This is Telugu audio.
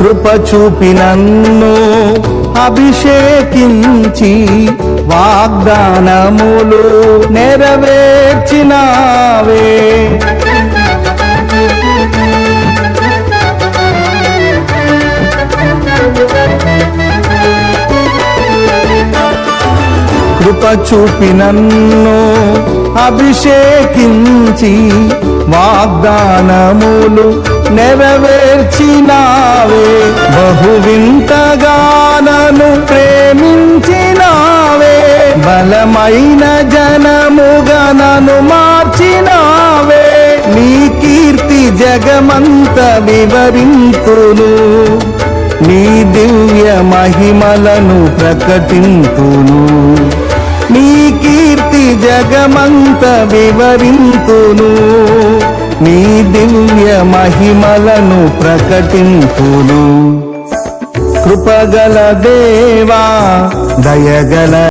కృప చూపి నన్ను అభిషేకించి వాగ్దానములు నెరవేర్చినావే. కృప చూపి నన్ను అభిషేకించి వాగ్దానములు నెరవేర్చినావే. బహు వింతగానను ప్రేమించినావే. బలమైన జనముగా నన్ను మార్చినావే. నీ కీర్తి జగమంత వివరింతును, నీ దివ్య మహిమలను ప్రకటింతును. నీ కీర్తి జగమంత వివరింతును, నీ దివ్య మహిమలను ప్రకటింతును. కృపగల దేవా, దయగల